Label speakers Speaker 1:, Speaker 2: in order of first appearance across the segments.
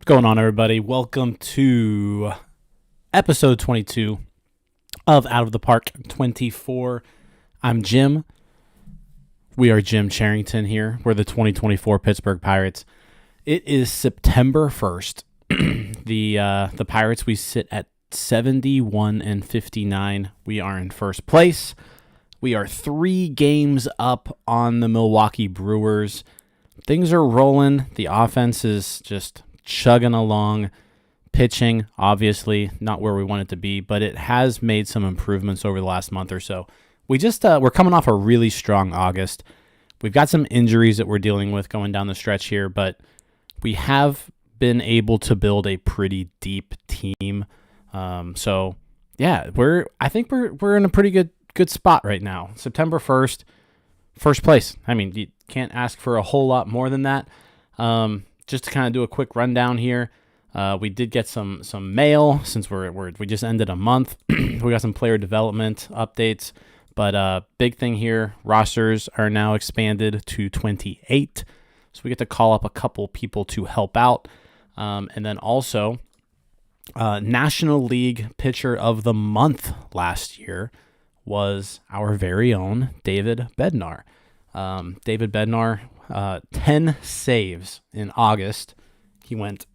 Speaker 1: What's going on, everybody? Welcome to episode 22 of Out of the Park 24. I'm Jim. We are Jim Charrington here. We're the 2024 Pittsburgh Pirates. It is September 1st. The Pirates, we sit at 71-59. We are in first place. We are 3 games up on the Milwaukee Brewers. Things are rolling. The offense is just chugging along. Pitching, obviously, not where we want it to be, but it has made some improvements over the last month or so. We're coming off a really strong August. We've got some injuries that we're dealing with going down the stretch here, but we have been able to build a pretty deep team. So yeah, I think we're in a pretty good spot right now. September 1st, first place. I mean, you can't ask for a whole lot more than that. Just to kind of do a quick rundown here, we did get some mail since we just ended a month. We got some player development updates, but big thing here, rosters are now expanded to 28, so we get to call up a couple people to help out, and then also National League Pitcher of the Month last year was our very own David Bednar. David Bednar, 10 saves in August. He went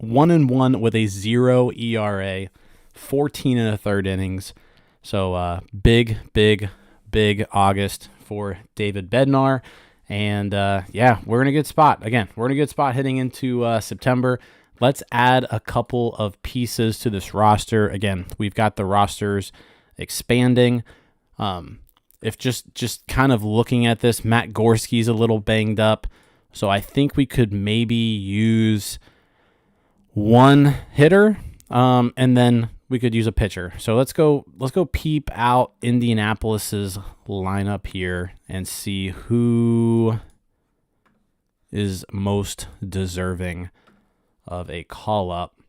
Speaker 1: 1-1 with a 0 ERA, 14 1/3 innings. So big August for David Bednar. And yeah, we're in a good spot. Again, we're in a good spot heading into September. Let's add a couple of pieces to this roster. Again, we've got the rosters expanding. If just kind of looking at this, Matt Gorski's a little banged up, so I think we could maybe use one hitter, and then we could use a pitcher. So let's go peep out Indianapolis's lineup here and see who is most deserving of a call up.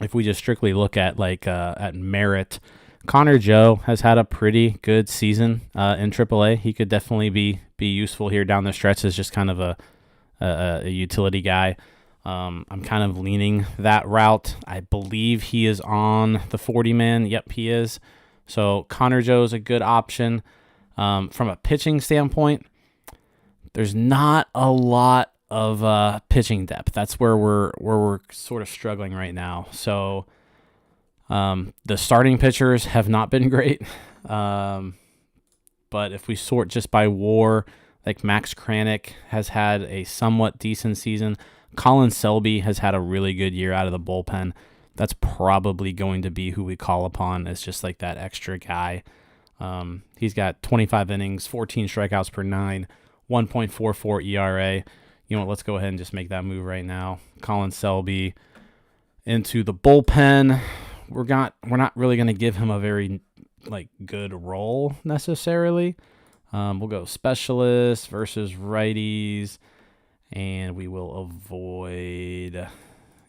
Speaker 1: If we just strictly look at at merit, Connor Joe has had a pretty good season in AAA. He could definitely be useful here down the stretch as just kind of a utility guy. I'm kind of leaning that route. I believe he is on the 40-man. Yep, he is. So Connor Joe is a good option. From a pitching standpoint, there's not a lot of pitching depth. That's where we're sort of struggling right now. So the starting pitchers have not been great. But if we sort just by WAR, like Max Kranick has had a somewhat decent season. Colin Selby has had a really good year out of the bullpen. That's probably going to be who we call upon as just like that extra guy. He's got 25 innings, 14 strikeouts per 9, 1.44 ERA. You know what, let's go ahead and just make that move right now. Colin Selby into the bullpen. We're not really going to give him a very good role necessarily. We'll go specialist versus righties, and we will avoid,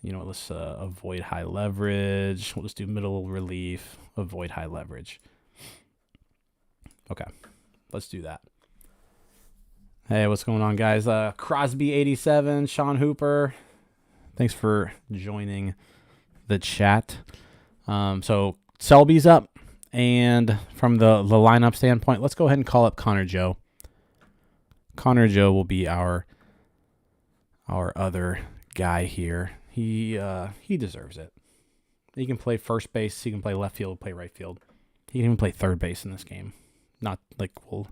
Speaker 1: let's avoid high leverage. We'll just do middle relief, avoid high leverage. Okay, let's do that. Hey, what's going on, guys? Crosby87, Sean Hooper. Thanks for joining the chat. So Selby's up, and from the lineup standpoint, let's go ahead and call up Connor Joe. Connor Joe will be our other guy here. He deserves it. He can play first base. He can play left field. Play right field. He can even play third base in this game. Not like we'll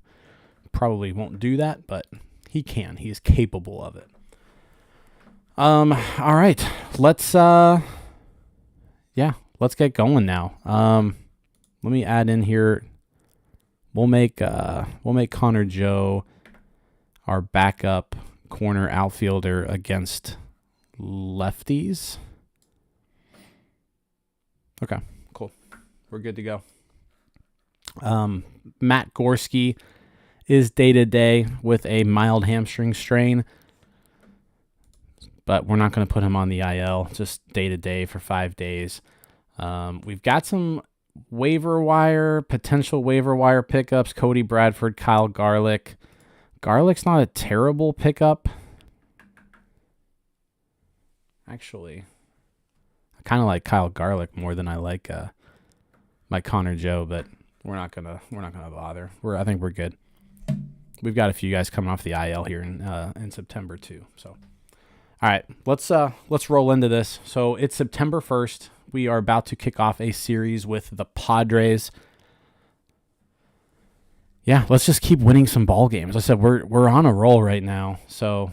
Speaker 1: probably won't do that, but he can. He is capable of it. All right. Let's get going now. Let me add in here. We'll make Connor Joe our backup corner outfielder against lefties. Okay, cool. We're good to go. Matt Gorski is day-to-day with a mild hamstring strain, but we're not going to put him on the IL, just day-to-day for 5 days. We've got some potential waiver wire pickups. Cody Bradford, Kyle Garlick. Garlick's not a terrible pickup. Actually, I kind of like Kyle Garlick more than I like my Connor Joe, but we're not gonna bother. I think we're good. We've got a few guys coming off the IL here in September too. So, all right, let's roll into this. So it's September 1st. We are about to kick off a series with the Padres. Yeah, let's just keep winning some ball games. Like I said, we're on a roll right now. So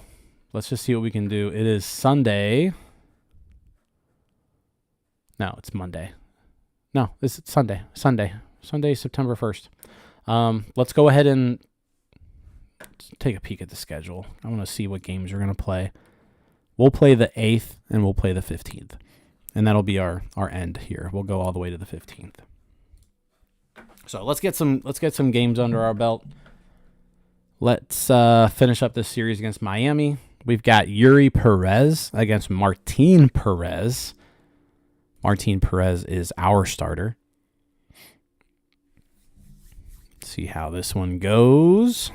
Speaker 1: let's just see what we can do. It is Sunday. No, it's Monday. No, it's Sunday. Sunday, September 1st. Let's go ahead and take a peek at the schedule. I want to see what games we're going to play. We'll play the 8th and we'll play the 15th. And that'll be our end here. We'll go all the way to the 15th. So let's get some games under our belt. Let's finish up this series against Miami. We've got Yuri Perez against Martin Perez. Martin Perez is our starter. Let's see how this one goes.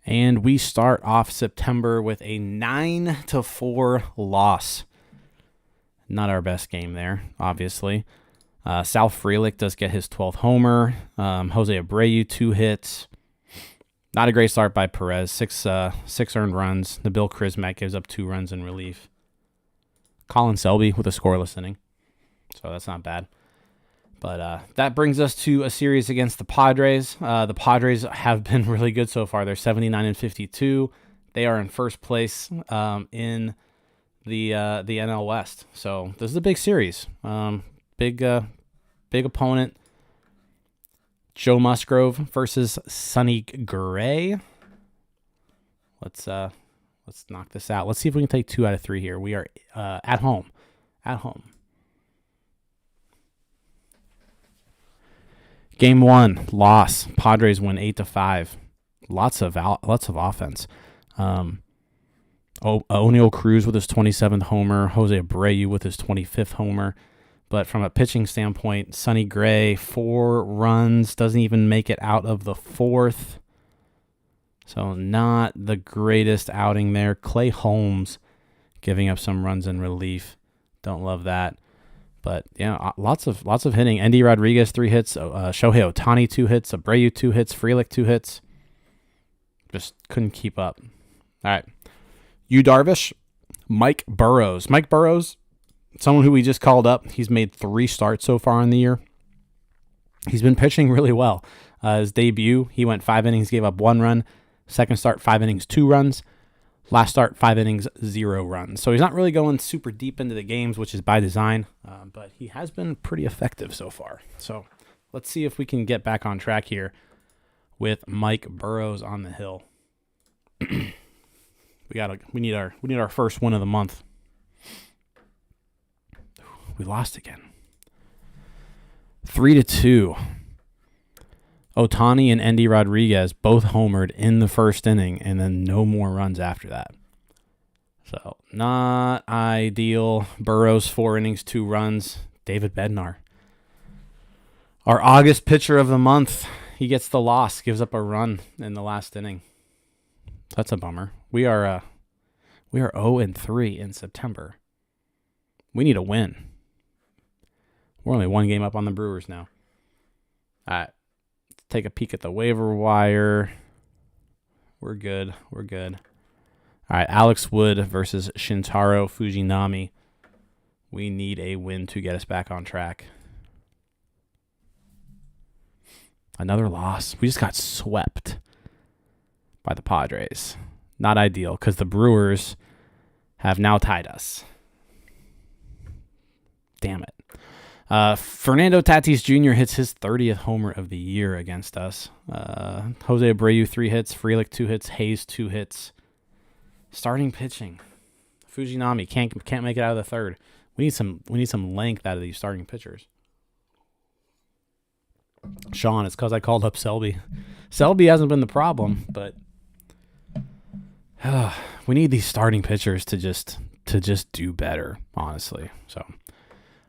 Speaker 1: And we start off September with a 9-4 loss. Not our best game there, obviously. Sal Frelick does get his 12th homer. Jose Abreu, 2 hits. Not a great start by Perez. Six earned runs. Nabil Crismack gives up 2 runs in relief. Colin Selby with a scoreless inning. So that's not bad. But that brings us to a series against the Padres. The Padres have been really good so far. They're 79-52. They are in first place in the NL West. So this is a big series. Big opponent. Joe Musgrove versus Sonny Gray. Let's knock this out. Let's see if we can take 2 out of 3 here. We are at home. Game 1, loss. Padres win 8-5. Lots of offense. Oneil Cruz with his 27th homer. Jose Abreu with his 25th homer. But from a pitching standpoint, Sonny Gray, 4 runs, doesn't even make it out of the 4th. So not the greatest outing there. Clay Holmes giving up some runs in relief. Don't love that. But yeah, lots of hitting. Endy Rodriguez, 3 hits. Shohei Ohtani, 2 hits. Abreu, 2 hits. Frelick, 2 hits. Just couldn't keep up. All right. Yu Darvish, Mike Burrows. Mike Burrows, someone who we just called up. He's made 3 starts so far in the year. He's been pitching really well. His debut, he went 5 innings, gave up 1 run. Second start, 5 innings, 2 runs. Last start, 5 innings, 0 runs. So he's not really going super deep into the games, which is by design, but he has been pretty effective so far. So let's see if we can get back on track here with Mike Burrows on the hill. We need our first win of the month. We lost again. 3-2. Ohtani and Endy Rodriguez both homered in the first inning, and then no more runs after that. So not ideal. Burrows 4 innings, 2 runs. David Bednar, our August pitcher of the month. he gets the loss, gives up a run in the last inning. That's a bummer. We are 0-3 in September. We need a win. We're only one game up on the Brewers now. All right. Let's take a peek at the waiver wire. We're good. We're good. All right. Alex Wood versus Shintaro Fujinami. We need a win to get us back on track. Another loss. We just got swept by the Padres. Not ideal because the Brewers have now tied us. Damn it. Fernando Tatis Jr. hits his 30th homer of the year against us. Jose Abreu 3 hits, Frelick 2 hits, Hayes 2 hits. Starting pitching. Fujinami can't make it out of the third. We need some length out of these starting pitchers. Sean, it's because I called up Selby. Selby hasn't been the problem, but we need these starting pitchers to just do better, honestly. So,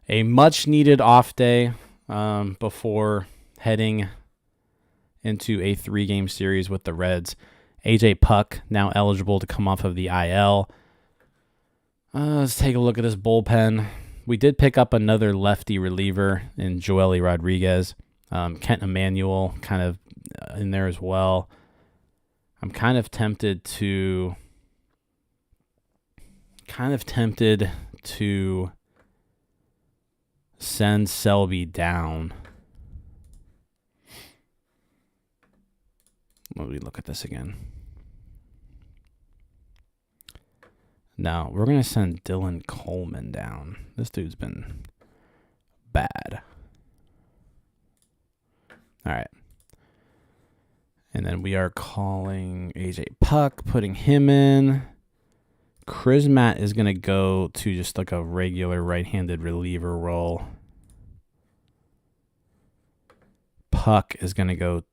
Speaker 1: a much needed off day before heading into a 3-game series with the Reds. AJ Puck now eligible to come off of the IL. Let's take a look at this bullpen. We did pick up another lefty reliever in Joely Rodriguez. Kent Emanuel kind of in there as well. I'm kind of tempted to send Selby down. Let me look at this again. Now, we're going to send Dylan Coleman down. This dude's been bad. All right. And then we are calling AJ Puck, putting him in. Krismat is going to go to just like a regular right-handed reliever role. Puck is going to go,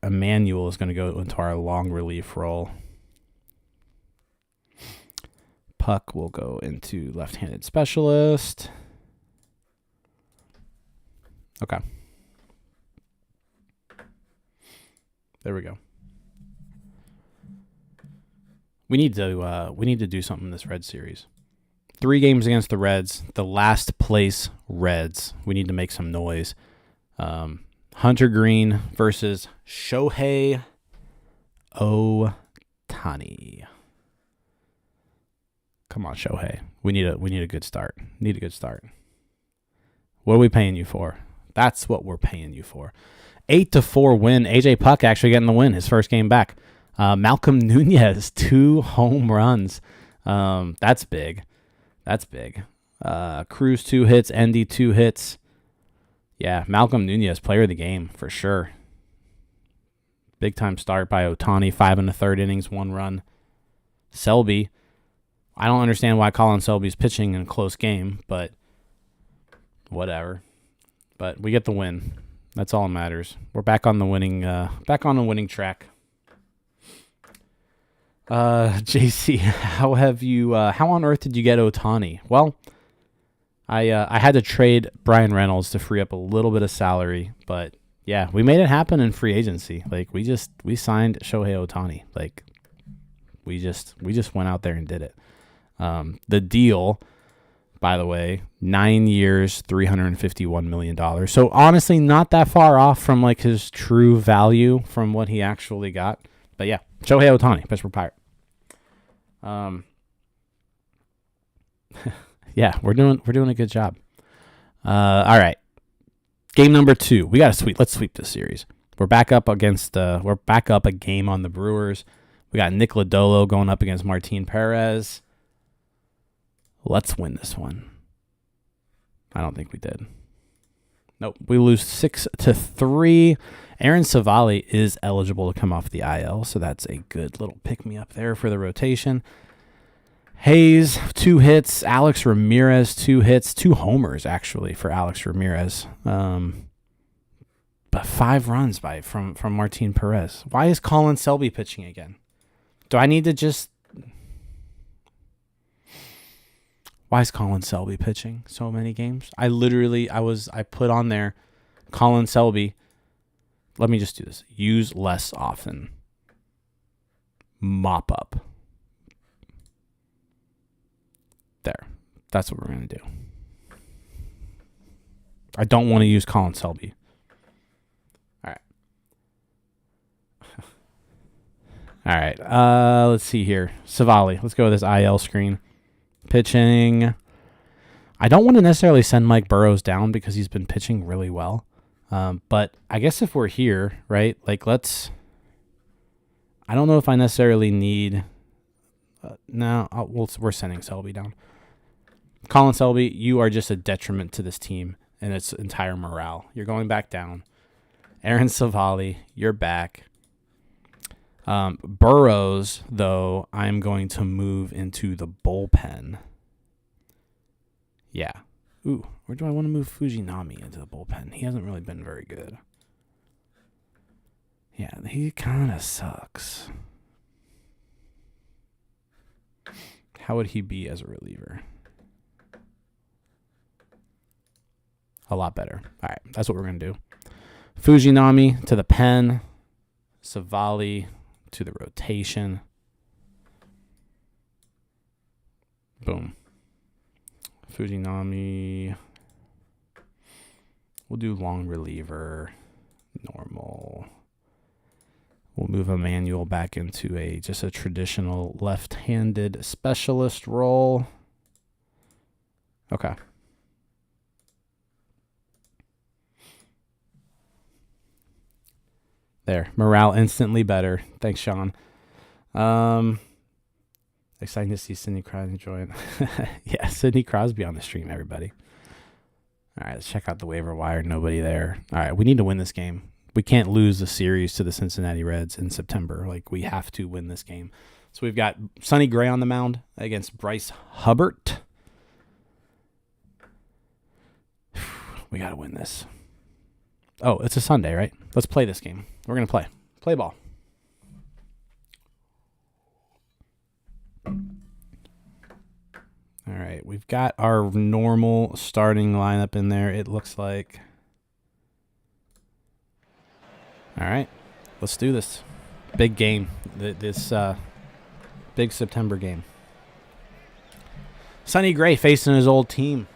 Speaker 1: Emmanuel is going to go into our long relief role. Puck will go into left-handed specialist. Okay. There we go. We need to do something in this Red series. 3 games against the Reds, the last place Reds. We need to make some noise. Hunter Green versus Shohei Ohtani. Come on, Shohei. We need a good start. Need a good start. What are we paying you for? That's what we're paying you for. 8-4 win. AJ Puck actually getting the win. His first game back. Malcolm Nunez 2 home runs. That's big. That's big. Cruz 2 hits. Endy 2 hits. Yeah, Malcolm Nunez, player of the game for sure. Big time start by Ohtani. 5 1/3 innings, 1 run. Selby. I don't understand why Colin Selby's pitching in a close game, but whatever. But we get the win. That's all that matters. We're back on the winning track. JC, how on earth did you get Ohtani? Well, I had to trade Brian Reynolds to free up a little bit of salary, but yeah, we made it happen in free agency. Like we signed Shohei Ohtani. Like we just went out there and did it. The deal, by the way, 9 years, $351 million. So honestly, not that far off from like his true value from what he actually got. But yeah, Shohei Ohtani, Pittsburgh Pirate. Yeah, we're doing a good job. All right, game number 2. We got to sweep. Let's sweep this series. We're back up a game on the Brewers. We got Nick Lodolo going up against Martin Perez. Let's win this one. I don't think we did. Nope. We lose 6-3. Aaron Savali is eligible to come off the IL, so that's a good little pick-me-up there for the rotation. Hayes, 2 hits. Alex Ramirez, 2 hits. 2 homers, actually, for Alex Ramirez. But 5 runs from Martin Perez. Why is Colin Selby pitching again? Do I need to just... Why is Colin Selby pitching so many games? I put on there Colin Selby let me just do this. Use less often. Mop up. There. That's what we're going to do. I don't want to use Colin Selby. All right. All right. Let's see here. Savali. Let's go with this IL screen. Pitching. I don't want to necessarily send Mike Burrows down because he's been pitching really well. But I guess if we're here, right, like let's... I don't know if I necessarily need... we're sending Selby down. Colin Selby, you are just a detriment to this team and its entire morale. You're going back down. Aaron Savali, you're back. Burrows, though, I'm going to move into the bullpen. Yeah. Ooh, where do I want to move Fujinami into the bullpen? He hasn't really been very good. Yeah, he kind of sucks. How would he be as a reliever? A lot better. All right, that's what we're going to do. Fujinami to the pen. Savali to the rotation. Boom. Fujinami. We'll do long reliever. Normal. We'll move Emmanuel back into just a traditional left-handed specialist role. Okay. There. Morale instantly better. Thanks, Sean. Exciting to see Sidney Crosby join. Yeah, Sidney Crosby on the stream, everybody. All right, let's check out the waiver wire. Nobody there. All right, we need to win this game. We can't lose the series to the Cincinnati Reds in September. Like, we have to win this game. So we've got Sonny Gray on the mound against Bryce Hubbart. We got to win this. Oh, it's a Sunday, right? Let's play this game. We're going to play. Play ball. All right, we've got our normal starting lineup in there, it looks like. All right, let's do this. Big game. This big September game. Sonny Gray facing his old team.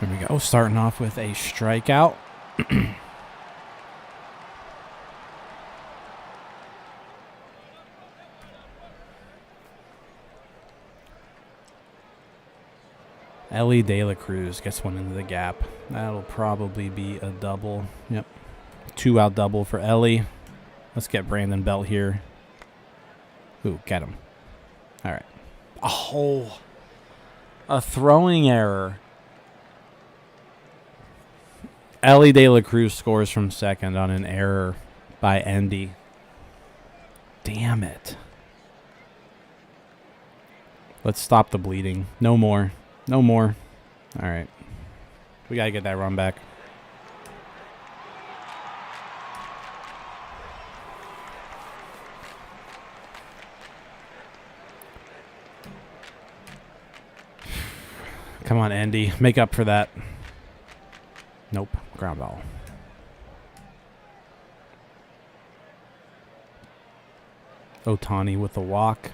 Speaker 1: There we go. Starting off with a strikeout. Ellie De La Cruz gets one into the gap. That'll probably be a double. Yep. 2-out double for Ellie. Let's get Brandon Belt here. Ooh, get him. All right. Oh, a throwing error. Ellie De La Cruz scores from second on an error by Endy. Damn it. Let's stop the bleeding. No more. No more. All right. We got to get that run back. Come on, Andy. Make up for that. Nope. Ground ball. Ohtani with the walk.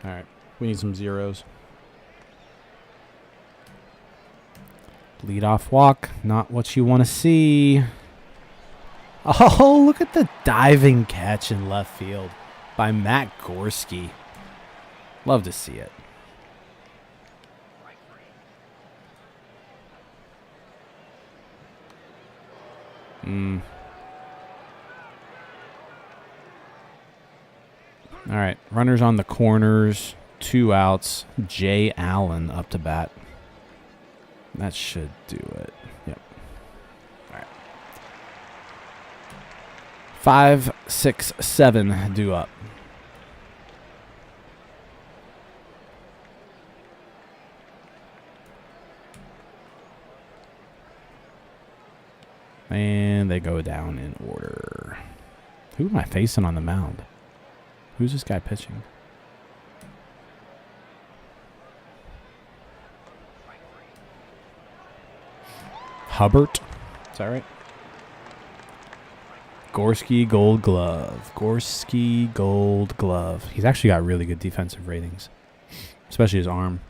Speaker 1: All right. We need some zeros. Leadoff walk. Not what you want to see. Oh, look at the diving catch in left field by Matt Gorski. Love to see it. All right, runners on the corners, 2 outs. Jay Allen up to bat. That should do it. Yep. All right. 5, 6, 7 due up. And they go down in order. Who am I facing on the mound? Who's this guy pitching? Hubbard. Is that right? Gorski Gold Glove. Gorski Gold Glove. He's actually got really good defensive ratings, especially his arm.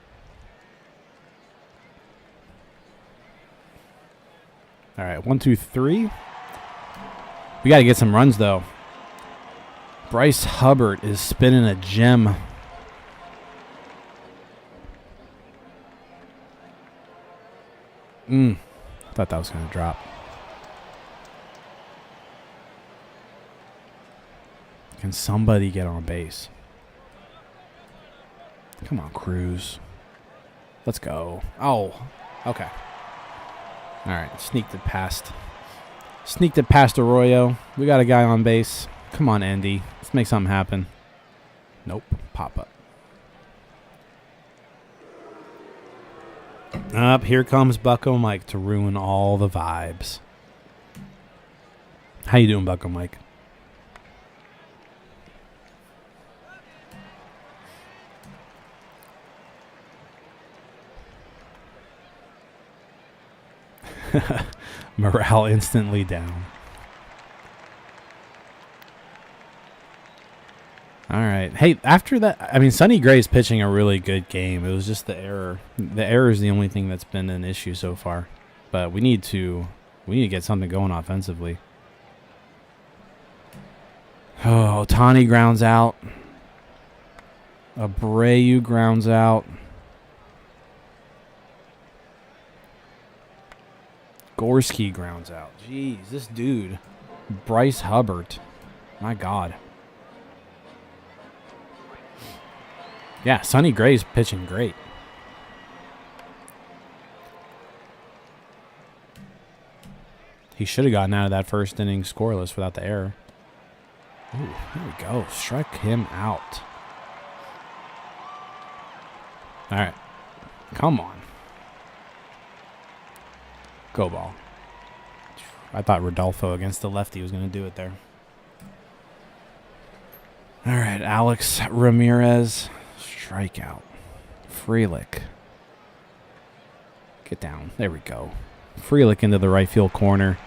Speaker 1: All right, 1, 2, 3. We got to get some runs, though. Bryce Hubbard is spinning a gem. Thought that was going to drop. Can somebody get on base? Come on, Cruz. Let's go. Oh, okay. All right, sneaked it past Arroyo. We got a guy on base. Come on, Andy. Let's make something happen. Nope. Pop up. Up, here comes Bucko Mike to ruin all the vibes. How you doing, Bucko Mike? Morale instantly down. All right. Hey, after that, I mean, Sonny Gray's pitching a really good game. It was just the error. The error is the only thing that's been an issue so far. But we need to get something going offensively. Oh, Ohtani grounds out. Abreu grounds out. Gorski grounds out. Jeez, this dude. Bryce Hubbard. My God. Yeah, Sonny Gray's pitching great. He should have gotten out of that first inning scoreless without the error. Ooh, here we go. Strike him out. All right. Come on. Go ball. I thought Rodolfo against the lefty was going to do it there. All right, Alex Ramirez. Strikeout. Frelick. Get down. There we go. Frelick into the right field corner.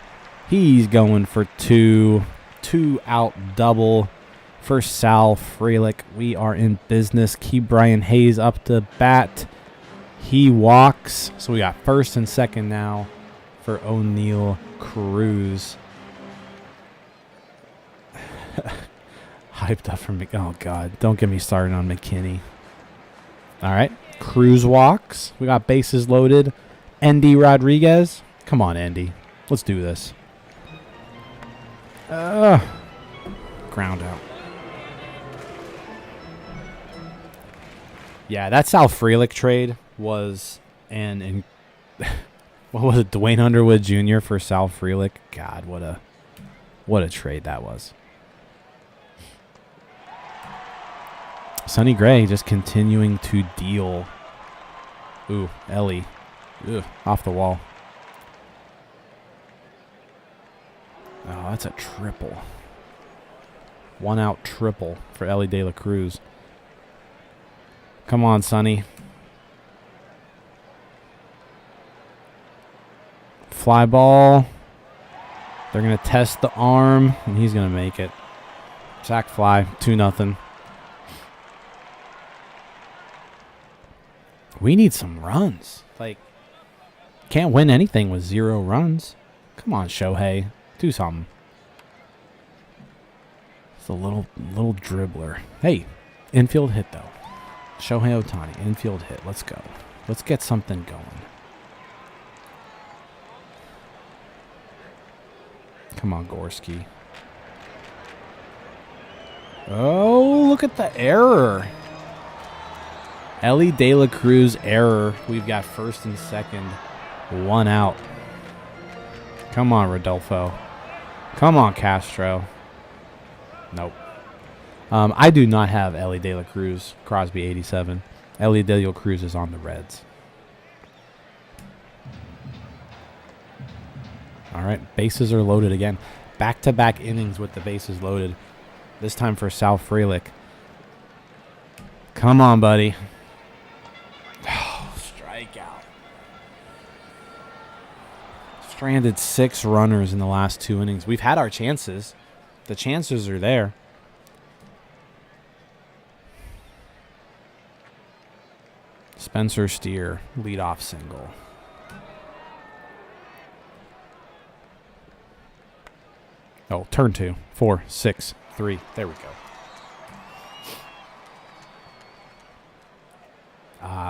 Speaker 1: He's going for two. 2 out double for Sal Frelick. We are in business. Keep Brian Hayes up to bat. He walks. So we got first and second now for Oneil Cruz. Hyped up from oh God, don't get me started on McKinney. All right, Cruz walks. We got bases loaded. Andy Rodriguez. Come on, Andy. Let's do this. Ground out. Yeah, that Sal Frelick trade was what was it? Dwayne Underwood Jr. for Sal Frelick. God, what a trade that was. Sonny Gray just continuing to deal. Ooh, Ellie. Ugh, off the wall. Oh, that's a triple. 1 out triple for Ellie De La Cruz. Come on, Sonny. Fly ball. They're going to test the arm, and he's going to make it. Sack fly, 2-0. We need some runs. Like, can't win anything with 0 runs. Come on, Shohei. Do something. It's a little dribbler. Hey, infield hit, though. Shohei Ohtani, infield hit. Let's go. Let's get something going. Come on, Gorski. Oh, look at the error. Ellie De La Cruz error. We've got first and second. 1 out. Come on, Rodolfo. Come on, Castro. Nope. I do not have Ellie De La Cruz, Crosby 87. Ellie De La Cruz is on the Reds. All right, bases are loaded again. Back-to-back innings with the bases loaded. This time for Sal Frelick. Come on, buddy. Oh, strikeout. Stranded 6 runners in the last 2 innings. We've had our chances. The chances are there. Spencer Steer, leadoff single. Oh, turn 2. 4, 6, 3. There we go.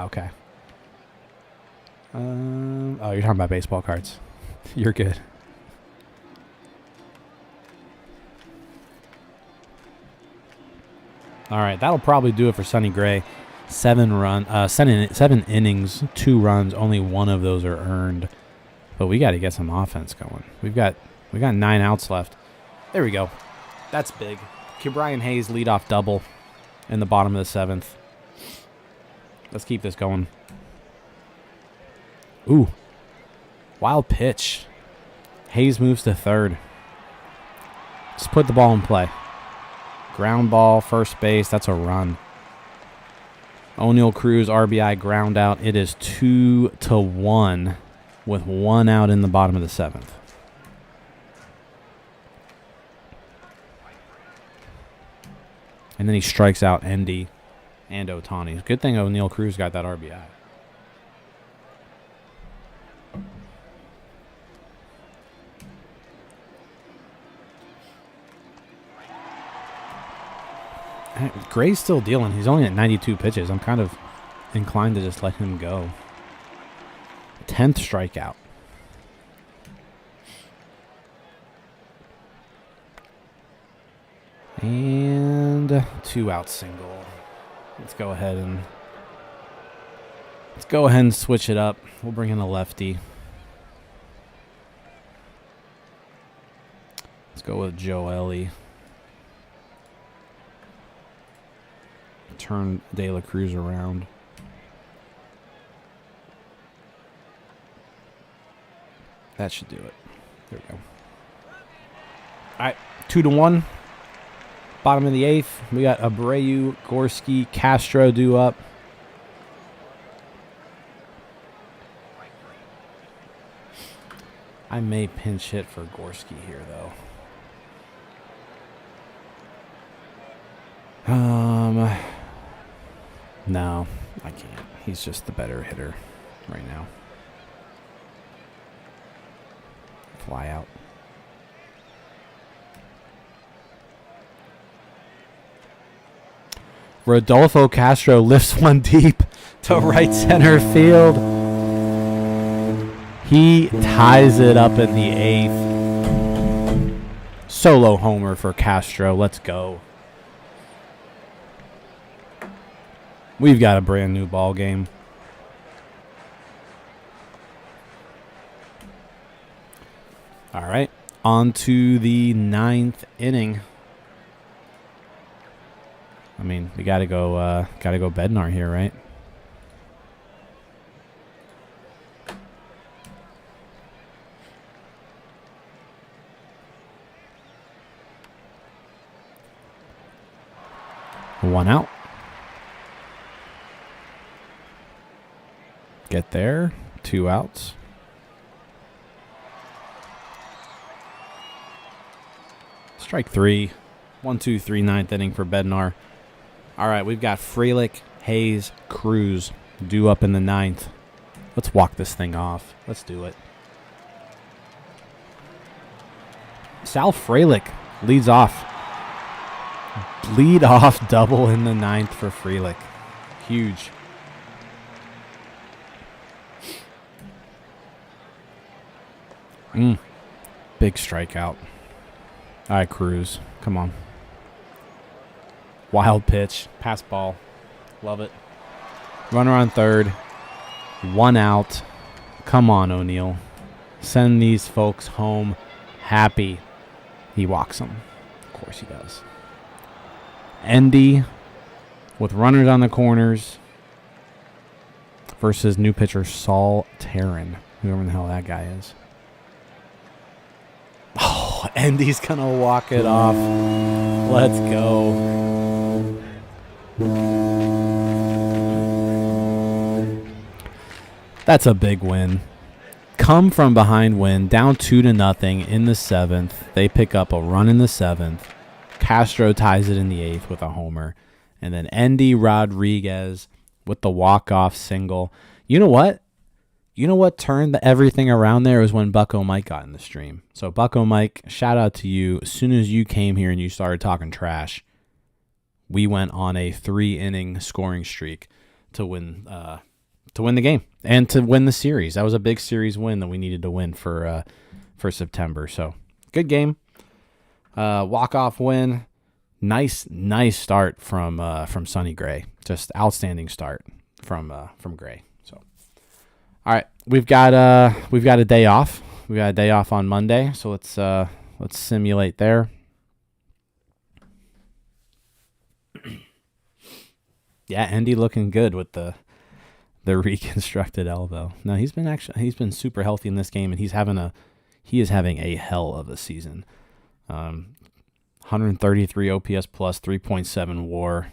Speaker 1: Okay. Oh, you're talking about baseball cards. You're good. All right, that'll probably do it for Sonny Gray. 7 innings, 2 runs. Only 1 of those are earned. But we got to get some offense going. We got 9 outs left. There we go. That's big. Brian Hayes leadoff double in the bottom of the 7th. Let's keep this going. Ooh. Wild pitch. Hayes moves to third. Just put the ball in play. Ground ball, first base. That's a run. Oneil Cruz, RBI, ground out. It is 2-1 with 1 out in the bottom of the 7th. And then he strikes out Endy and Ohtani. Good thing Oneil Cruz got that RBI. Gray's still dealing. He's only at 92 pitches. I'm kind of inclined to just let him go. 10th strikeout. And 2 out single. Let's go ahead and switch it up. We'll bring in a lefty. Let's go with Joe Ellie. Turn De La Cruz around. That should do it. There we go. All right, 2-1. Bottom of the 8th. We got Abreu, Gorski, Castro due up. I may pinch hit for Gorski here, though. No, I can't. He's just the better hitter right now. Fly out. Rodolfo Castro lifts one deep to right center field. He ties it up in the 8th. Solo homer for Castro. Let's go. We've got a brand new ball game. All right, on to the 9th inning. I mean, we gotta go Bednar here, right? One out. Get there. 2 outs. Strike 3. 1, 2, 3, 9th inning for Bednar. All right, we've got Frelick, Hayes, Cruz due up in the 9th. Let's walk this thing off. Let's do it. Sal Frelick leads off. Lead off double in the 9th for Frelick. Huge. Big strikeout. All right, Cruz. Come on. Wild pitch. Pass ball. Love it. Runner on third. 1 out. Come on, Oneil. Send these folks home happy. He walks them. Of course he does. Endy with runners on the corners versus new pitcher Saul Terran. Whoever the hell that guy is. Oh. Oh, Andy's going to walk it off. Let's go. That's a big win. Come from behind win, down 2-0 in the 7th. They pick up a run in the 7th. Castro ties it in the 8th with a homer. And then Andy Rodriguez with the walk-off single. You know what? You know what turned everything around there was when Bucko Mike got in the stream. So Bucko Mike, shout out to you. As soon as you came here and you started talking trash, we went on a 3-inning scoring streak to win the game and to win the series. That was a big series win that we needed to win for September. So good game. Walk-off win. Nice start from Sonny Gray. Just outstanding start from Gray. So, all right, we've got a day off. We got a day off on Monday, so let's simulate there. Yeah, Andy looking good with the reconstructed elbow. No, he's been super healthy in this game, and he is having a hell of a season. 133 OPS plus, 3.7 WAR.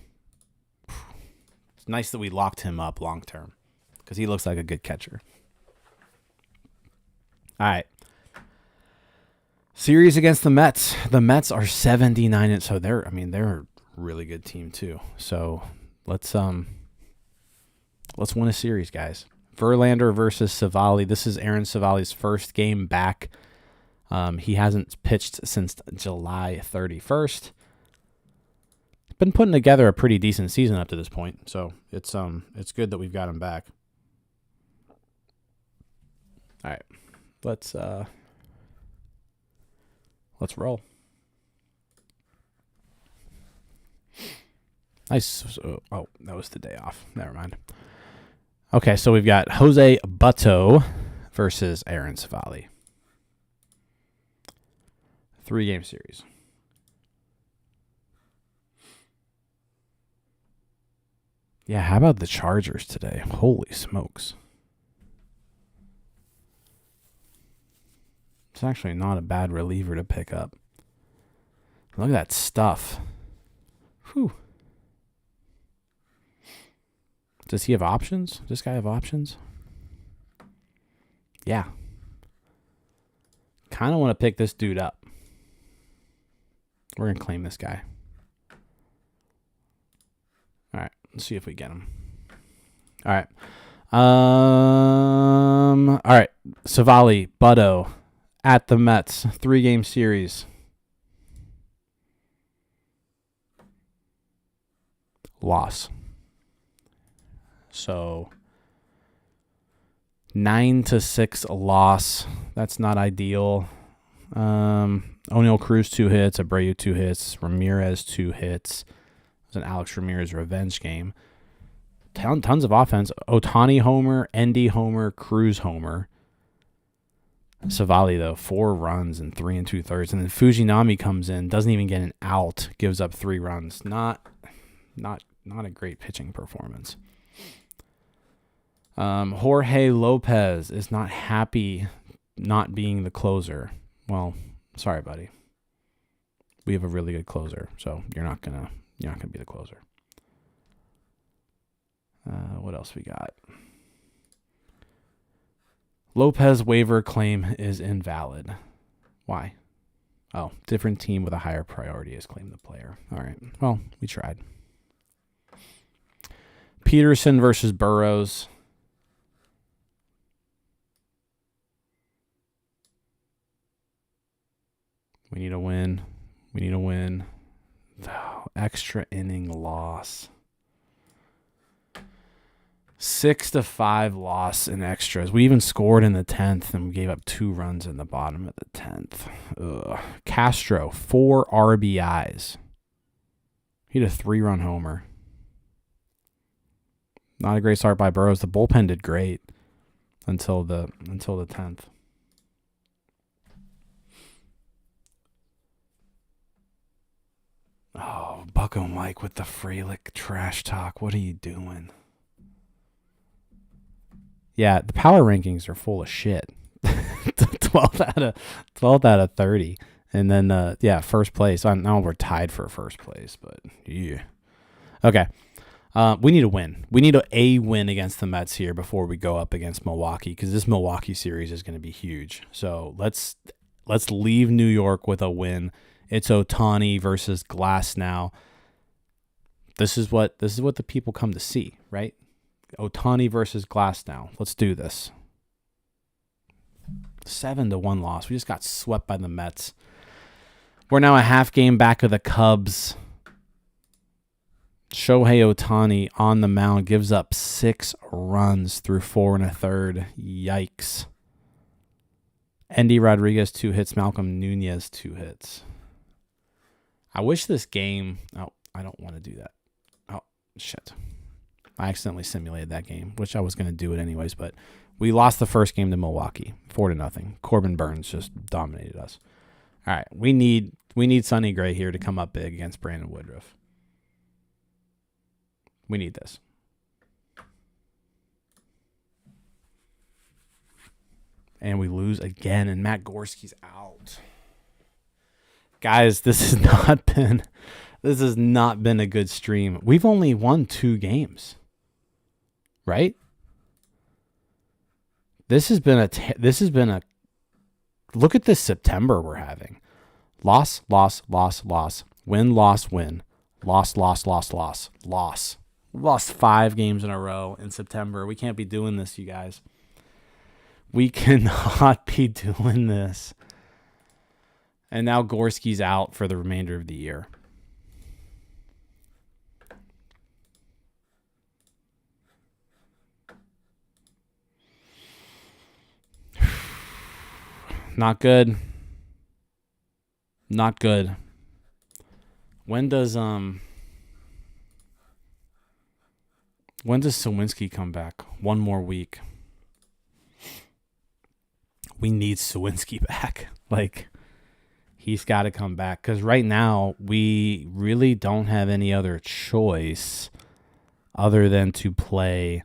Speaker 1: It's nice that we locked him up long term because he looks like a good catcher. All right. Series against the Mets. The Mets are 79, and so they're a really good team too. So let's win a series, guys. Verlander versus Savali. This is Aaron Savali's first game back. He hasn't pitched since July 31st. Been putting together a pretty decent season up to this point, so it's good that we've got him back. All right, let's roll. Nice. Oh, that was the day off. Never mind. Okay, so we've got Jose Butto versus Aaron Savali. 3-game series. Yeah, how about the Chargers today? Holy smokes. It's actually not a bad reliever to pick up. Look at that stuff. Whew. Does he have options? Does this guy have options? Yeah. Kind of want to pick this dude up. We're going to claim this guy. All right. Let's see if we get him. All right. All right. Savali, Butto at the Mets. 3-game series. Loss. So 9-6 loss. That's not ideal. Oneil Cruz 2 hits, Abreu 2 hits, Ramirez 2 hits. It was an Alex Ramirez revenge game. Tons of offense. Ohtani homer, Endy homer, Cruz homer. Savali though 4 runs in 3 2/3, and then Fujinami comes in, doesn't even get an out, gives up 3 runs. Not a great pitching performance. Jorge Lopez is not happy not being the closer. Well, sorry, buddy. We have a really good closer, so you're not gonna be the closer. What else we got? Lopez waiver claim is invalid. Why? Oh, different team with a higher priority has claimed the player. All right. Well, we tried. Peterson versus Burrows. We need a win. Oh, extra inning loss. 6-5 loss in extras. We even scored in the 10th and we gave up 2 runs in the bottom of the 10th. Ugh. Castro, 4 RBIs. He had a 3-run homer. Not a great start by Burrows. The bullpen did great until the 10th. Oh, Bucko Mike with the Frelick trash talk. What are you doing? Yeah, the power rankings are full of shit. 12 out of 30. And then, yeah, first place. I know we're tied for first place, but yeah. Okay. We need a win. We need a win against the Mets here before we go up against Milwaukee, because this Milwaukee series is going to be huge. So let's leave New York with a win. It's Ohtani versus Glass now. This is what the people come to see, right? Ohtani versus Glass now. Let's do this. 7-1 loss. We just got swept by the Mets. We're now a half game back of the Cubs. Shohei Ohtani on the mound gives up 6 runs through 4 1/3. Yikes. Endy Rodriguez 2 hits. Malcolm Nunez 2 hits. I wish this game... Oh, I don't want to do that. Oh, shit. I accidentally simulated that game, which I was going to do it anyways, but we lost the first game to Milwaukee, 4-0. Corbin Burns just dominated us. All right, we need Sonny Gray here to come up big against Brandon Woodruff. We need this. And we lose again, and Matt Gorski's out. Guys, this has not been a good stream. We've only won 2 games. Right? This has been a look at this September we're having. Loss, loss, loss, loss. Win, loss, win. Loss, loss, loss, loss. Loss. We lost 5 games in a row in September. We can't be doing this, you guys. We cannot be doing this. And now Gorski's out for the remainder of the year. Not good. Not good. When does Sawinski come back? One more week. We need Sawinski back. Like, he's got to come back, because right now we really don't have any other choice other than to play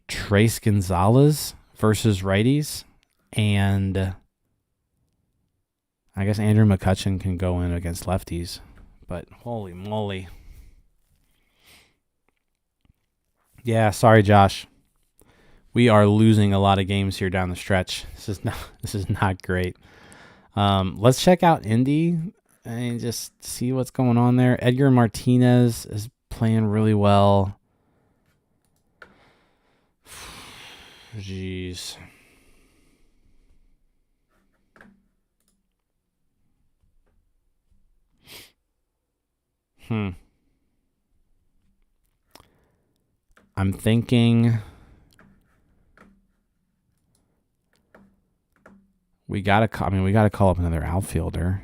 Speaker 1: Trace Gonzalez versus righties, and I guess Andrew McCutchen can go in against lefties, but holy moly. Yeah, sorry, Josh. We are losing a lot of games here down the stretch. This is not great. Let's check out Indy and just see what's going on there. Edgar Martinez is playing really well. Jeez. I'm thinking we gotta call up another outfielder.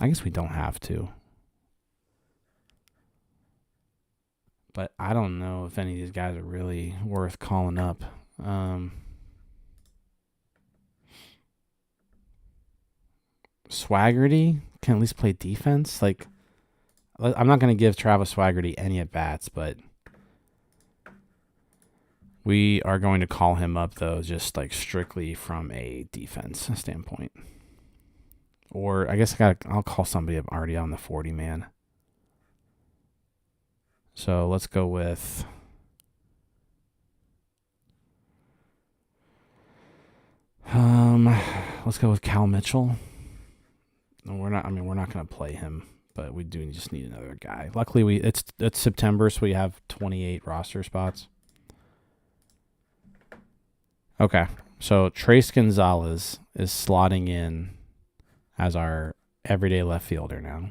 Speaker 1: I guess we don't have to. But I don't know if any of these guys are really worth calling up. Swaggerty can at least play defense. Like, I'm not going to give Travis Swaggerty any at-bats, but we are going to call him up, though, just like strictly from a defense standpoint. Or I guess I'll call somebody up already on the 40-man. So let's go with Cal Mitchell. No, we're not going to play him, but we do just need another guy. Luckily, it's September, so we have 28 roster spots. Okay, so Trace Gonzalez is slotting in as our everyday left fielder now.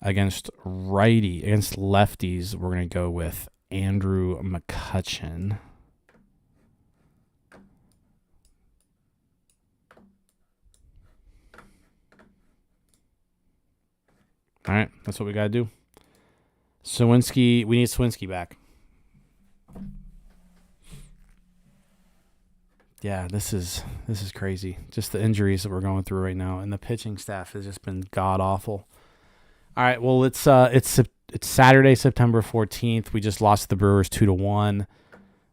Speaker 1: Against lefties, we're going to go with Andrew McCutchen. All right, that's what we got to do. Sawinski, we need Sawinski back. Yeah, this is crazy. Just the injuries that we're going through right now, and the pitching staff has just been god awful. All right. Well, it's Saturday, September 14th. We just lost the Brewers 2-1.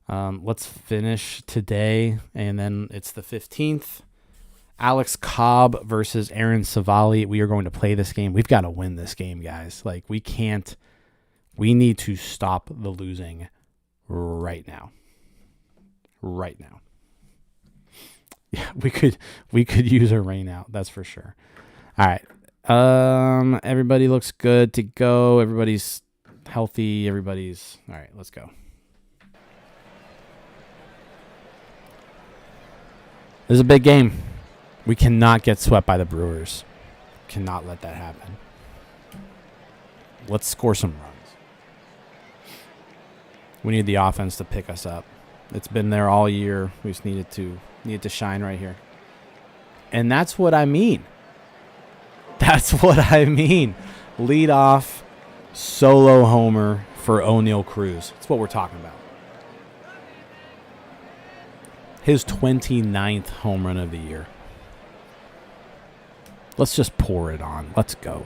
Speaker 1: Let's finish today, and then it's the 15th. Alex Cobb versus Aaron Savali. We are going to play this game. We've got to win this game, guys. Like, we can't. We need to stop the losing right now. Right now. Yeah, we could use a rain out. That's for sure. All right. Everybody looks good to go. Everybody's healthy. All right. Let's go. This is a big game. We cannot get swept by the Brewers. Cannot let that happen. Let's score some runs. We need the offense to pick us up. It's been there all year. We just needed to shine right here. And that's what I mean. That's what I mean. Lead off solo homer for Oneil Cruz. That's what we're talking about. His 29th home run of the year. Let's just pour it on. Let's go.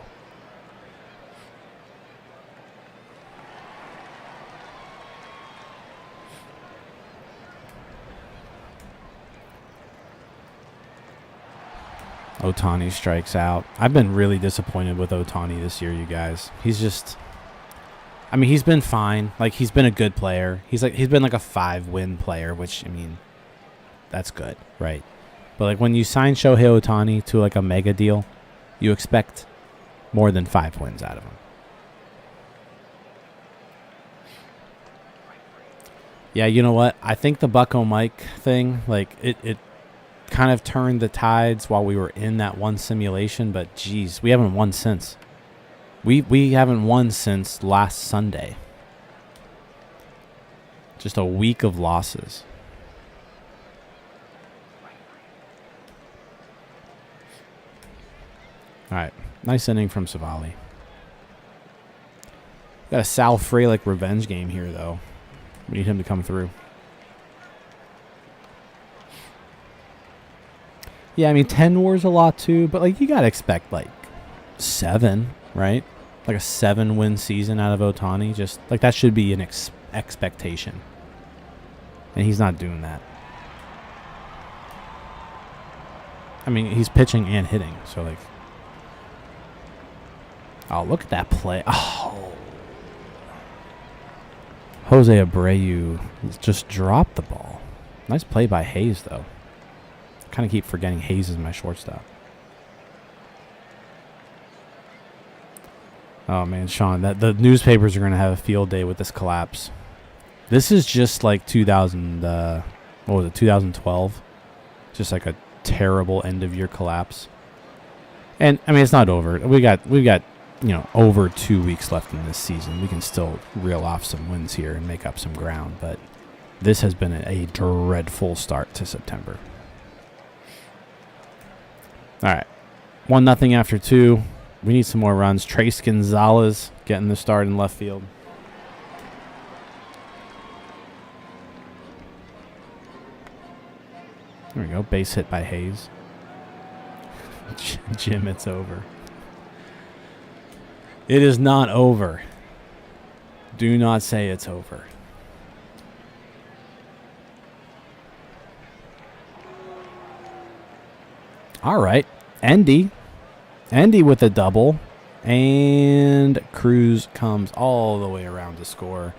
Speaker 1: Ohtani strikes out. I've been really disappointed with Ohtani this year, you guys. He's just... I mean, he's been fine. Like, he's been a good player. He's been like a 5-win player, which, I mean, that's good, right? But, like, when you sign Shohei Ohtani to, like, a mega deal, you expect more than 5 wins out of him. Yeah, you know what? I think the Bucko Mike thing, like, it kind of turned the tides while we were in that one simulation, but, geez, we haven't won since. We haven't won since last Sunday. Just a week of losses. All right. Nice inning from Savali. Got a Sal Frelick revenge game here, though. We need him to come through. Yeah, I mean, 10 war's a lot, too. But, like, you got to expect, like, 7, right? Like a 7-win season out of Ohtani. Just, like, that should be an expectation. And he's not doing that. I mean, he's pitching and hitting. So, like... Oh, look at that play. Oh. Jose Abreu just dropped the ball. Nice play by Hayes, though. Kind of keep forgetting Hayes is my shortstop. Oh, man, Sean, the newspapers are going to have a field day with this collapse. This is just like 2012? Just like a terrible end-of-year collapse. And, I mean, it's not over. We've got over 2 weeks left in this season. We can still reel off some wins here and make up some ground, but this has been a dreadful start to September. All right. 1-0 after 2. We need some more runs. Trace Gonzalez getting the start in left field. There we go. Base hit by Hayes. Jim, it's over. It is not over. Do not say it's over. All right. Endy with a double. And Cruz comes all the way around to score.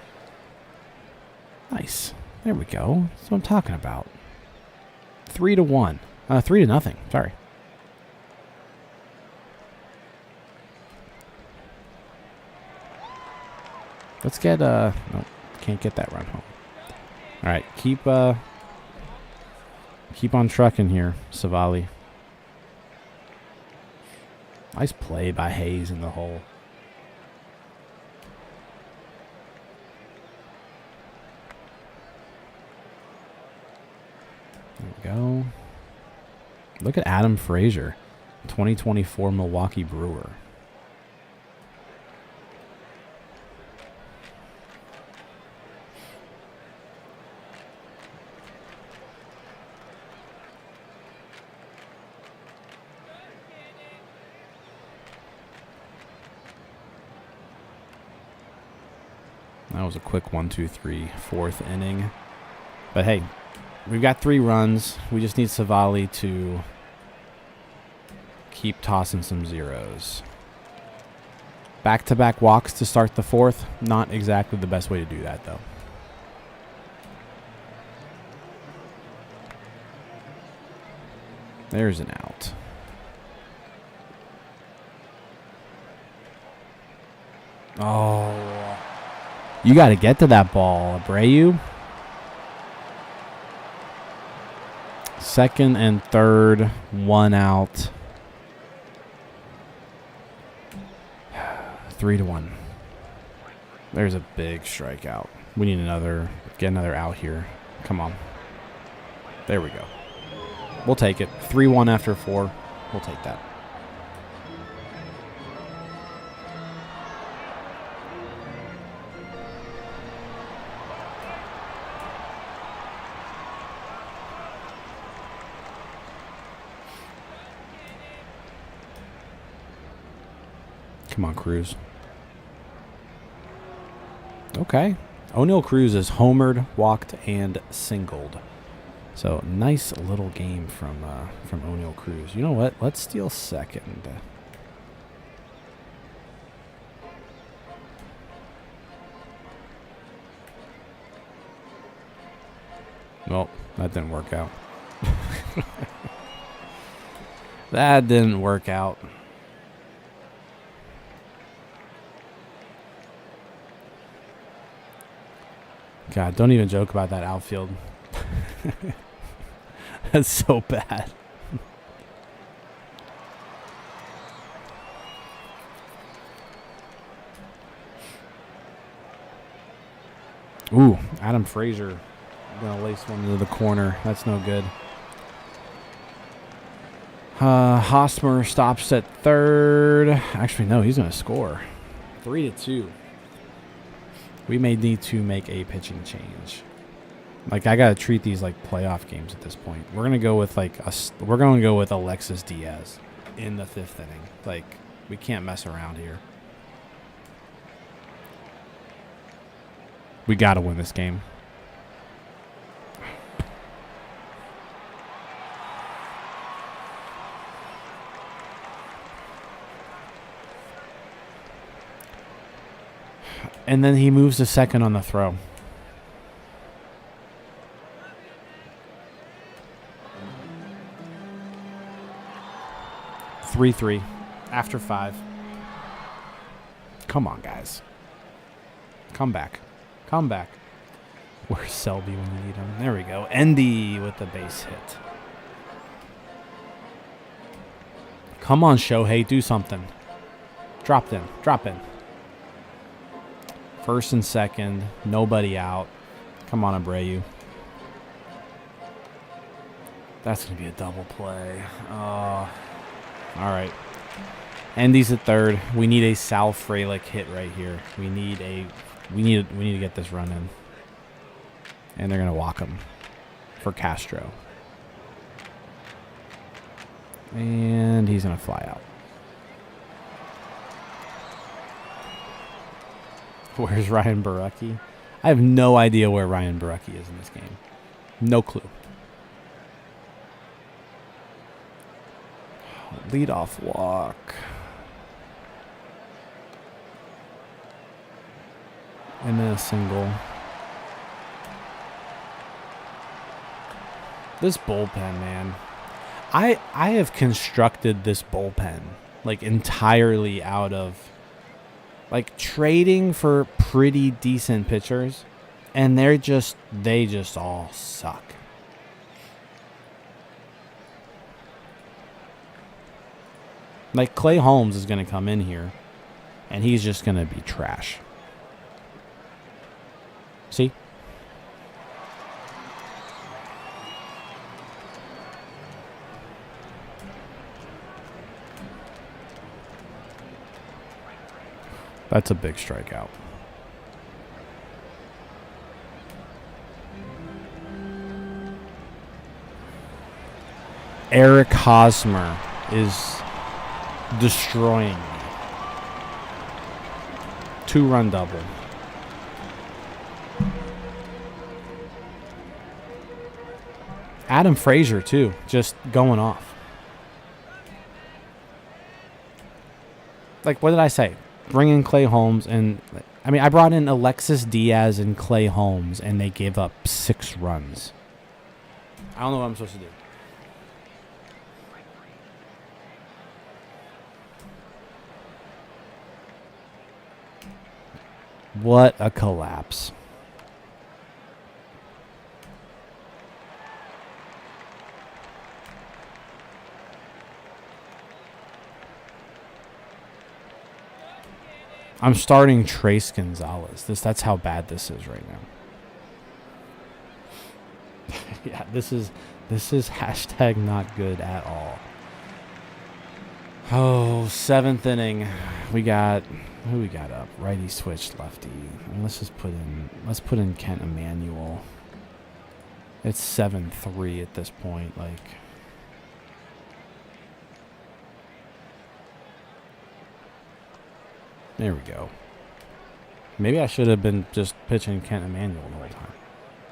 Speaker 1: Nice. There we go. That's what I'm talking about. 3-1. 3-0. Sorry. Let's get no, can't get that run home. All right, keep on trucking here, Savali. Nice play by Hayes in the hole. There we go. Look at Adam Frazier, 2024 Milwaukee Brewer. That was a quick 1, 2, 3, fourth inning. But hey, we've got 3 runs. We just need Savali to keep tossing some zeros. Back-to-back walks to start the 4th. Not exactly the best way to do that, though. There's an out. Oh. You got to get to that ball, Abreu. Second and third, 1 out. 3-1. There's a big strikeout. We need get another out here. Come on. There we go. We'll take it. 3-1 after 4. We'll take that. Come on, Cruz. Okay. Oneil Cruz is homered, walked, and singled. So, nice little game from Oneil Cruz. You know what? Let's steal second. Well, that didn't work out. That didn't work out. God, don't even joke about that outfield. That's so bad. Ooh, Adam Frazier gonna lace one into the corner. That's no good. Hosmer stops at third. Actually, no, he's gonna score. 3-2. We may need to make a pitching change. Like, I gotta treat these like playoff games at this point. We're gonna go with we're gonna go with Alexis Diaz in the 5th inning. Like, we can't mess around here. We gotta win this game. And then he moves to second on the throw. Three after 5. Come on, guys. Come back. Come back. Where's Selby when you need him? There we go. Endy with the base hit. Come on, Shohei. Do something. Drop in. Drop in. First and second. Nobody out. Come on, Abreu. That's going to be a double play. All right. Endy's at third. We need a Sal Frelick hit right here. We need to get this run in. And they're going to walk him for Castro. And he's going to fly out. Where's Ryan Borucki? I have no idea where Ryan Borucki is in this game. No clue. Leadoff walk. And then a single. This bullpen, man. I have constructed this bullpen like entirely out of like trading for pretty decent pitchers, and they just all suck. Like Clay Holmes is going to come in here, and he's just going to be trash. See? That's a big strikeout. Eric Hosmer is destroying me. 2-run double. Adam Frazier, too, just going off. Like, what did I say? Bring in Clay Holmes. And, I mean, I brought in Alexis Diaz and Clay Holmes, and they gave up 6 runs. I don't know what I'm supposed to do. What a collapse. I'm starting Trace Gonzalez. That's how bad this is right now. Yeah, this is hashtag not good at all. Oh, 7th inning. We got who we got up? Righty switch, lefty. And let's put in Kent Emanuel. It's 7-3 at this point. Like, there we go. Maybe I should have been just pitching Kent Emanuel the whole time.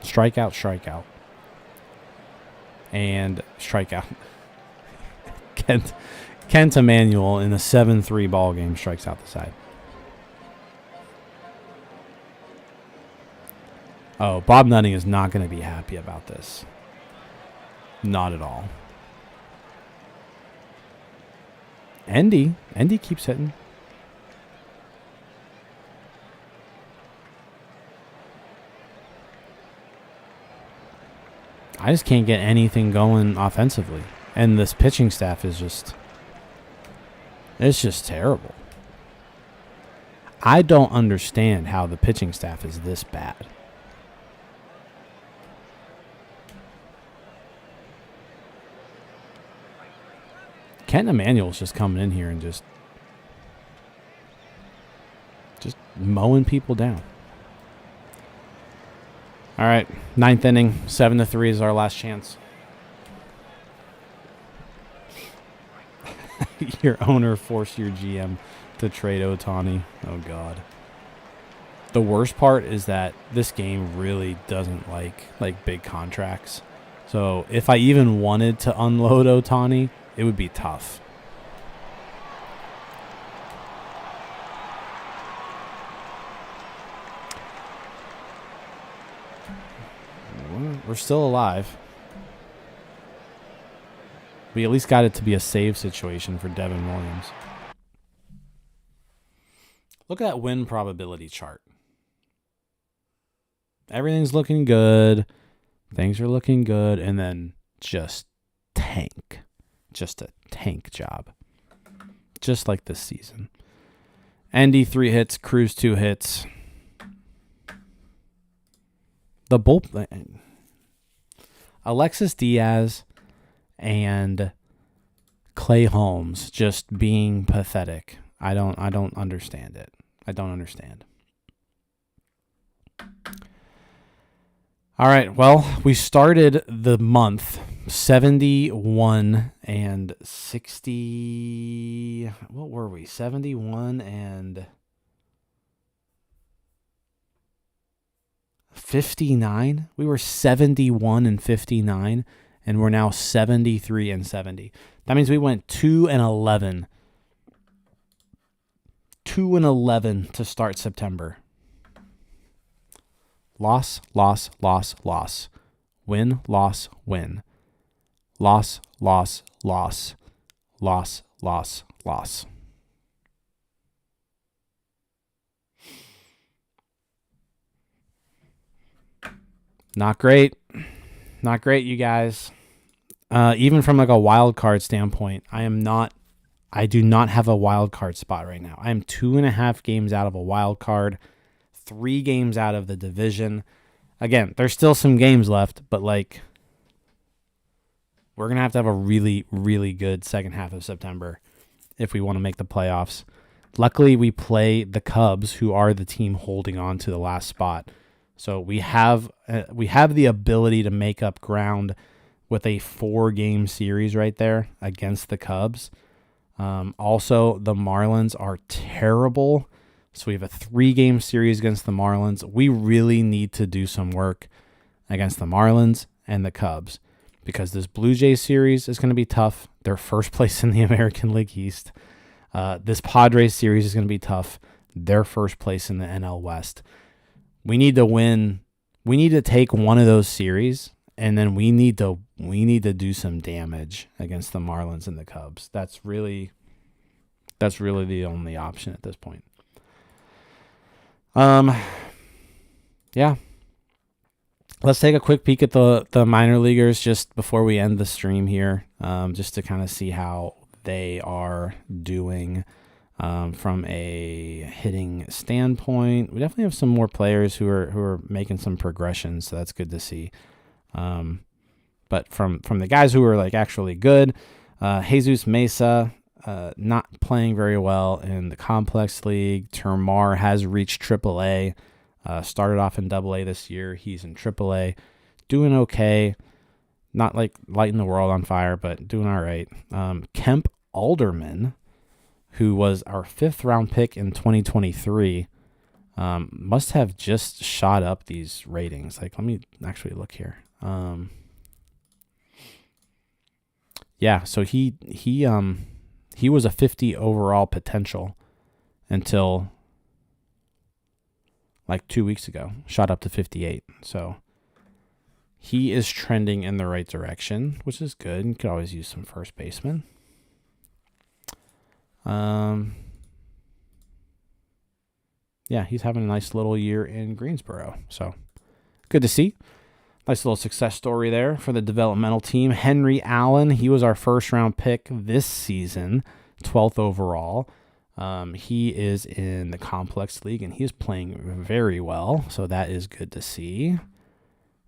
Speaker 1: Strikeout. And strikeout. Kent Emanuel in a 7-3 ball game strikes out the side. Oh, Bob Nutting is not going to be happy about this. Not at all. Endy keeps hitting. I just can't get anything going offensively. And this pitching staff is it's just terrible. I don't understand how the pitching staff is this bad. Kent Emanuel's just coming in here and just mowing people down. All right, 9th inning, 7-3 is our last chance. Your owner forced your GM to trade Ohtani. Oh, God. The worst part is that this game really doesn't like big contracts. So if I even wanted to unload Ohtani, it would be tough. We're still alive. We at least got it to be a save situation for Devin Williams. Look at that win probability chart. Everything's looking good. Things are looking good. And then just tank. Just a tank job. Just like this season. Andy 3 hits. Cruz 2 hits. The bullpen. Alexis Diaz and Clay Holmes just being pathetic. I don't understand it. I don't understand. All right, well, we started the month 71 and 60. What were we? 71 and 59. We were 71 and 59, and we're now 73 and 70. That means we went 2 and 11. 2 and 11 to start September. Loss, loss, loss, loss. Win, loss, win. Loss, loss, loss. Loss, loss, loss. Not great. Not great, you guys. Even from like a wild card standpoint, I do not have a wild card spot right now. I am 2.5 games out of a wild card, 3 games out of the division. Again, there's still some games left, but like we're going to have a really, really good second half of September if we want to make the playoffs. Luckily, we play the Cubs, who are the team holding on to the last spot. So we have the ability to make up ground with a 4-game series right there against the Cubs. Also, the Marlins are terrible. So we have a 3-game series against the Marlins. We really need to do some work against the Marlins and the Cubs. because this Blue Jays series is going to be tough. They're first place in the American League East. This Padres series is going to be tough. They're first place in the NL West. We need to win. We need to take one of those series, and then we need to do some damage against the Marlins and the Cubs. That's really the only option at this point. Yeah. Let's take a quick peek at the minor leaguers just before we end the stream here, just to kind of see how they are doing from a hitting standpoint. We definitely have some more players who are making some progression, so that's good to see. But from the guys who are like actually good, Jesus Mesa not playing very well in the complex league. Termar has reached AAA. Started off in AA this year. He's in AAA, doing okay. Not like lighting the world on fire, but doing all right. Kemp Alderman, who was our 5th round pick in 2023, must have just shot up these ratings. Like, let me actually look here. Yeah, so he was a 50 overall potential until like 2 weeks ago, shot up to 58. So he is trending in the right direction, which is good. You could always use some first baseman. Yeah, he's having a nice little year in Greensboro. So good to see. Nice little success story there for the developmental team. Henry Allen, he was our 1st round pick this season, 12th overall. He is in the complex league, and he's playing very well, so that is good to see.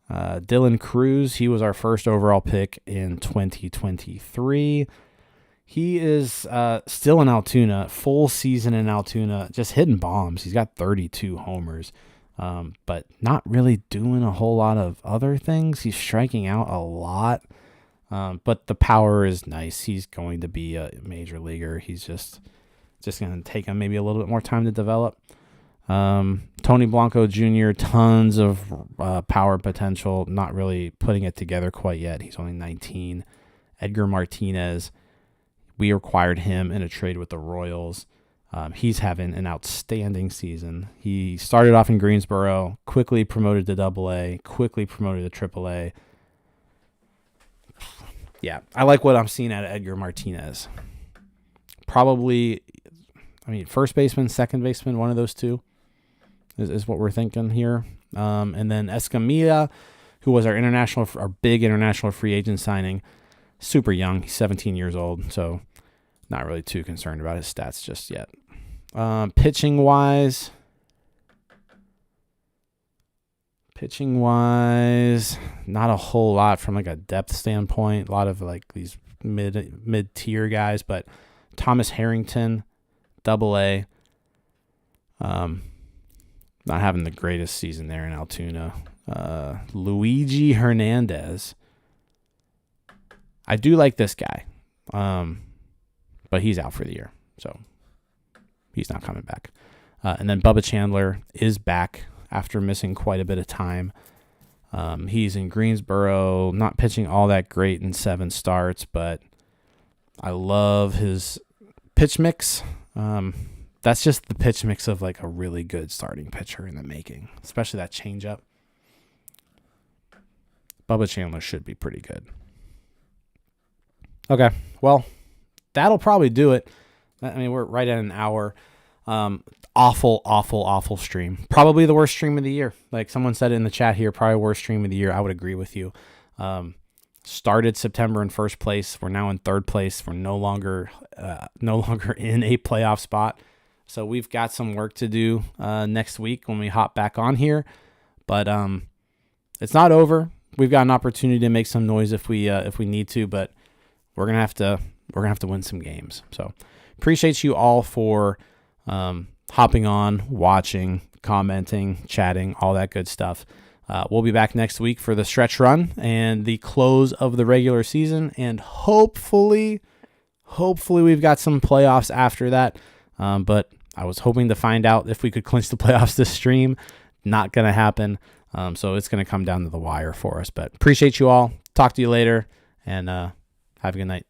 Speaker 1: Dylan Cruz, he was our 1st overall pick in 2023. He is still in Altoona, full season in Altoona, just hitting bombs. He's got 32 homers, but not really doing a whole lot of other things. He's striking out a lot, but the power is nice. He's going to be a major leaguer. He's just going to take him maybe a little bit more time to develop. Tony Blanco Jr., tons of power potential, not really putting it together quite yet. He's only 19. Edgar Martinez, we acquired him in a trade with the Royals. He's having an outstanding season. He started off in Greensboro, quickly promoted to AA, quickly promoted to AAA. Yeah, I like what I'm seeing out of Edgar Martinez. Probably, first baseman, second baseman, one of those two is what we're thinking here. And then Escamilla, who was our big international free agent signing, super young. He's 17 years old, so not really too concerned about his stats just yet. Pitching wise, not a whole lot from like a depth standpoint. A lot of like these mid-tier guys, but Thomas Harrington, AA, not having the greatest season there in Altoona. Luigi Hernandez, I do like this guy, but he's out for the year, so he's not coming back. And then Bubba Chandler is back after missing quite a bit of time. He's in Greensboro, not pitching all that great in 7 starts, but I love his pitch mix. That's just the pitch mix of like a really good starting pitcher in the making, especially that changeup. Bubba Chandler should be pretty good. Okay, well, that'll probably do it. We're right at an hour. Awful stream. Probably the worst stream of the year. Like someone said it in the chat here, probably worst stream of the year. I would agree with you. Started September in first place. We're now in third place. We're no longer in a playoff spot. So we've got some work to do next week when we hop back on here. But it's not over. We've got an opportunity to make some noise if we need to, but we're gonna have to win some games. So appreciate you all for hopping on, watching, commenting, chatting, all that good stuff. We'll be back next week for the stretch run and the close of the regular season, and hopefully we've got some playoffs after that. But I was hoping to find out if we could clinch the playoffs this stream. not going to happen. So it's going to come down to the wire for us. But appreciate you all. Talk to you later, and have a good night.